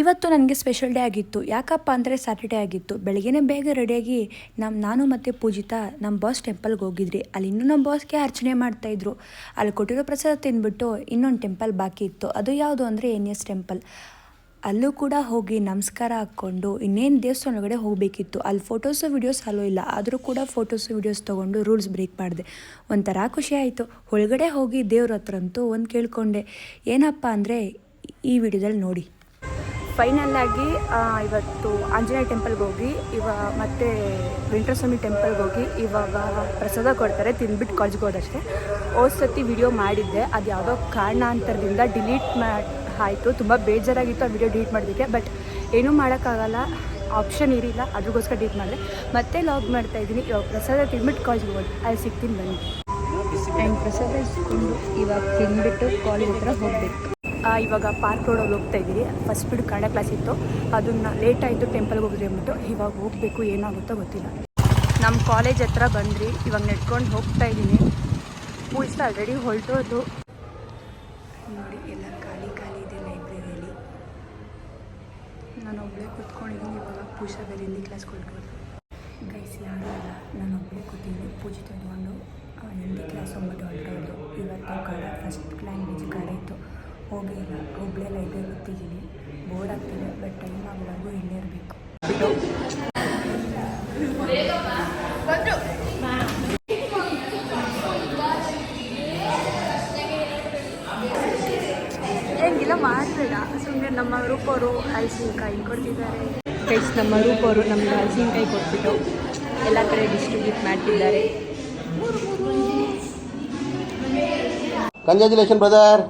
ಇವತ್ತು ನನಗೆ special day ಆಗಿತ್ತು. ಯಾಕಪ್ಪ ಅಂದರೆ ಸ್ಯಾಟರ್ಡೇ ಆಗಿತ್ತು. ಬೆಳಗ್ಗೆನೇ ಬೇಗ ರೆಡಿಯಾಗಿ ನಾನು ಮತ್ತು ಪೂಜಿತಾ ನಮ್ಮ ಬಾಸ್ ಟೆಂಪಲ್ಗೆ ಹೋಗಿದ್ರಿ. ಅಲ್ಲಿ ಇನ್ನೂ ನಮ್ಮ ಬಾಸ್ಗೆ ಅರ್ಚನೆ ಮಾಡ್ತಾಯಿದ್ರು. ಅಲ್ಲಿ ಕೊಟ್ಟಿರೋ ಪ್ರಸಾದ ತಿಂದ್ಬಿಟ್ಟು ಇನ್ನೊಂದು ಟೆಂಪಲ್ ಬಾಕಿ ಇತ್ತು. ಅದು ಯಾವುದು ಅಂದರೆ NS ಟೆಂಪಲ್. ಅಲ್ಲೂ ಕೂಡ ಹೋಗಿ ನಮಸ್ಕಾರ ಹಾಕ್ಕೊಂಡು ಇನ್ನೇನು ದೇವಸ್ಥಾನ ಒಳಗಡೆ ಹೋಗಬೇಕಿತ್ತು. ಅಲ್ಲಿ ಫೋಟೋಸು ವೀಡಿಯೋಸ್ ಅಲ್ಲೂ ಇಲ್ಲ. ಆದರೂ ಕೂಡ ಫೋಟೋಸು ವೀಡಿಯೋಸ್ ತೊಗೊಂಡು ರೂಲ್ಸ್ ಬ್ರೇಕ್ ಮಾಡಿದೆ. ಒಂಥರ ಖುಷಿ ಆಯಿತು. ಒಳಗಡೆ ಹೋಗಿ ದೇವ್ರ ಹತ್ರ ಅಂತೂ ಒಂದು ಕೇಳ್ಕೊಂಡೆ. ಏನಪ್ಪ ಅಂದರೆ ಈ ವಿಡಿಯೋದಲ್ಲಿ ನೋಡಿ. ಫೈನಲ್ಲಾಗಿ ಇವತ್ತು ಆಂಜನೇಯ ಟೆಂಪಲ್ಗೆ ಹೋಗಿ ಮತ್ತು ವೆಂಕಟೇಶ್ವರ ಟೆಂಪಲ್ಗೆ ಹೋಗಿ ಇವಾಗ ಪ್ರಸಾದ ಕೊಡ್ತಾರೆ, ತಿಂದ್ಬಿಟ್ಟು ಕಾಲೇಜ್ಗೆ ಹೋದಷ್ಟೇ. ಸತಿ ವಿಡಿಯೋ ಮಾಡಿದ್ದೆ, ಅದು ಯಾವುದೋ ಕಾರಣಾಂತರದಿಂದ ಡಿಲೀಟ್ ಆಯಿತು. ತುಂಬ ಬೇಜಾರಾಗಿತ್ತು ಆ ವಿಡಿಯೋ ಡಿಲೀಟ್ ಮಾಡೋದಕ್ಕೆ. ಬಟ್ ಏನೂ ಮಾಡೋಕ್ಕಾಗಲ್ಲ, ಆಪ್ಷನ್ ಇರಲಿಲ್ಲ, ಅದ್ರಗೋಸ್ಕರ ಡಿಲೀಟ್ ಮಾಡಿದೆ. ಮತ್ತೆ ಲಾಗ್ ಮಾಡ್ತಾಯಿದ್ದೀನಿ. ಇವಾಗ ಪ್ರಸಾದ ತಿಂದ್ಬಿಟ್ಟು ಕಾಲೇಜ್ಗೆ ಹೋಗಿ ಅಲ್ಲಿ ಸಿಗ್ತೀನಿ ಬನ್ನಿ. ಆ್ಯಂಡ್ ಪ್ರಸಾದ ಇಸ್ಕೊಂಡು ಇವಾಗ ತಿಂದ್ಬಿಟ್ಟು ಕಾಲೇಜ್ ಹತ್ರ ಹೋಗಬೇಕು. ಇವಾಗ ಪಾರ್ಕ್ ರೋಡಲ್ಲಿ ಹೋಗ್ತಾ ಇದ್ದೀವಿ. ಫಸ್ಟ್ ಪೀರಿಯಡ್ ಕನ್ನಡ ಕ್ಲಾಸ್ ಇತ್ತು, ಅದನ್ನು ಲೇಟ್ ಆಯಿತು ಟೆಂಪಲ್ಗೆ ಹೋಗಿದ್ರಿ ಅಂದ್ಬಿಟ್ಟು. ಇವಾಗ ಹೋಗಬೇಕು, ಏನಾಗುತ್ತೋ ಗೊತ್ತಿಲ್ಲ. ನಮ್ಮ ಕಾಲೇಜ್ ಹತ್ರ ಬಂದ್ರಿ, ಇವಾಗ ನೆಡ್ಕೊಂಡು ಹೋಗ್ತಾ ಇದ್ದೀನಿ. ಪೂಜಿತಾ ಆಲ್ರೆಡಿ ಹೊರಟೋದು. ನೋಡಿ ಎಲ್ಲ ಖಾಲಿ ಖಾಲಿ ಇದೆ ಲೈಬ್ರರಿಯಲ್ಲಿ. ನಾನು ಒಬ್ಬಳೇ ಕೂತ್ಕೊಂಡಿದ್ದೀನಿ. ಇವಾಗ ಪೂಜಿತಾ ಬೇರೆ ಹಿಂದಿ ಕ್ಲಾಸ್ಗೆ ಹೊರಟೋದು. ಗೈಸ್ ಯಾರೂ ಇಲ್ಲ, ನಾನು ಒಬ್ಬಳೇ ಕೂತಿದ್ದೀನಿ. ಪೂಜಿತಾ ಇಟ್ಕೊಂಡು ಹಿಂದಿ ಕ್ಲಾಸ್ ಹೋಗ್ಬಿಟ್ಟು ಹೊರಟೋದು. ಇವತ್ತು ಕನ್ನಡ ಫಸ್ಟ್ ಲ್ಯಾಂಗ್ವೇಜ್ ಕನ್ನಡ ಇತ್ತು, ಹೋಗಿಲ್ಲ. ಒಬ್ಬಳೇ ಲೈಬ್ರರಿ ಕೂತಿದ್ದೀನಿ. ಬೋರ್ಡ್ ಆಗ್ತಿದೆ, ಬಟ್ ಟೈಮ್ ಆಗೋವರೆಗೂ ಇಲ್ಲೇ ಇರಬೇಕು. ಹೆಂಗಿಲ್ಲ ಮಾಡಬೇಡ ಸುಮ್ಮನೆ. ನಮ್ಮ ರೂಪವರು ಹಲಸಿನಕಾಯಿ ಕೊಡ್ತಿದ್ದಾರೆ. ಗೈಸ್ ನಮ್ಮ ರೂಪವರು ನಮಗೆ ಹಲಸಿನಕಾಯಿ ಕೊಟ್ಬಿಟ್ಟು ಎಲ್ಲ ಕಡೆ ಡಿಸ್ಟ್ರಿಬ್ಯೂಟ್ ಮಾಡ್ತಿದ್ದಾರೆ. Congratulation brother.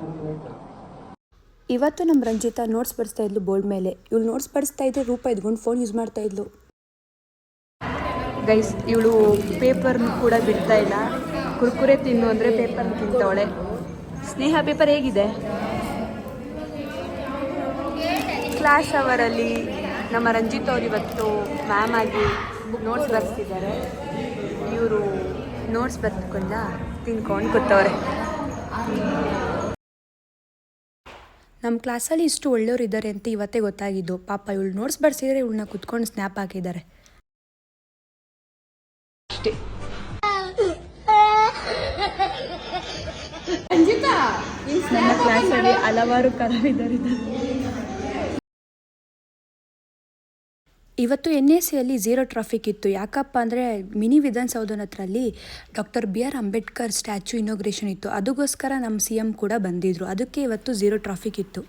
ಇವತ್ತು ನಮ್ಮ ರಂಜಿತಾ ನೋಟ್ಸ್ ಬಡಿಸ್ತಾ ಇದ್ಲು ಬೋರ್ಡ್ ಮೇಲೆ. ಇವಳು ನೋಟ್ಸ್ ಬಡಿಸ್ತಾ ಇದ್ರೆ ರೂಪ ಇದ್ಕೊಂಡು ಫೋನ್ ಯೂಸ್ ಮಾಡ್ತಾ ಇದ್ಲು. ಗೈಸ್ ಇವಳು ಪೇಪರ್ನು ಕೂಡ ಬಿಡ್ತಾ ಇಲ್ಲ. ಕುರ್ಕುರೆ ತಿನ್ನು ಅಂದರೆ ಪೇಪರ್ನ ತಿಂತವಳೆ. ಸ್ನೇಹ ಪೇಪರ್ ಹೇಗಿದೆ? ಕ್ಲಾಸ್ ಅವರಲ್ಲಿ ನಮ್ಮ ರಂಜಿತ್ ಅವ್ರು ಇವತ್ತು ಮ್ಯಾಮ್ ಆಗಿ ನೋಟ್ಸ್ ಬರೆಸ್ತಿದ್ದಾರೆ. ಇವರು ನೋಟ್ಸ್ ಬರೆದುಕೊಂಡ ತಿನ್ಕೊಂಡು ಕೂತವ್ರೆ. ನಮ್ಮ ಕ್ಲಾಸಲ್ಲಿ ಇಷ್ಟು ಒಳ್ಳೆಯವರು ಇದ್ದಾರೆ ಅಂತ ಇವತ್ತೇ ಗೊತ್ತಾಗಿದ್ದು. ಪಾಪ ಇವಳು ನೋಟ್ಸ್ ಬರೆಸಿದ್ರೆ ಇವಳನ್ನ ಕುತ್ಕೊಂಡು ಸ್ನ್ಯಾಪ್ ಹಾಕಿದ್ದಾರೆ ಅಷ್ಟೇ. ನಮ್ಮ ಕ್ಲಾಸಲ್ಲಿ ಹಲವಾರು ಕಲಾವಿದರಿದ್ದಾರೆ. ಇವತ್ತು NSCಯಲ್ಲಿ ಝೀರೋ ಟ್ರಾಫಿಕ್ ಇತ್ತು. ಯಾಕಪ್ಪ ಅಂದರೆ ಮಿನಿ ವಿಧಾನಸೌಧನ ಹತ್ರಲ್ಲಿ doctor BR Ambedkar statue inauguration ಇತ್ತು. ಅದಕ್ಕೋಸ್ಕರ ನಮ್ಮ CM ಕೂಡ ಬಂದಿದ್ದರು. ಅದಕ್ಕೆ ಇವತ್ತು ಝೀರೋ ಟ್ರಾಫಿಕ್ ಇತ್ತು.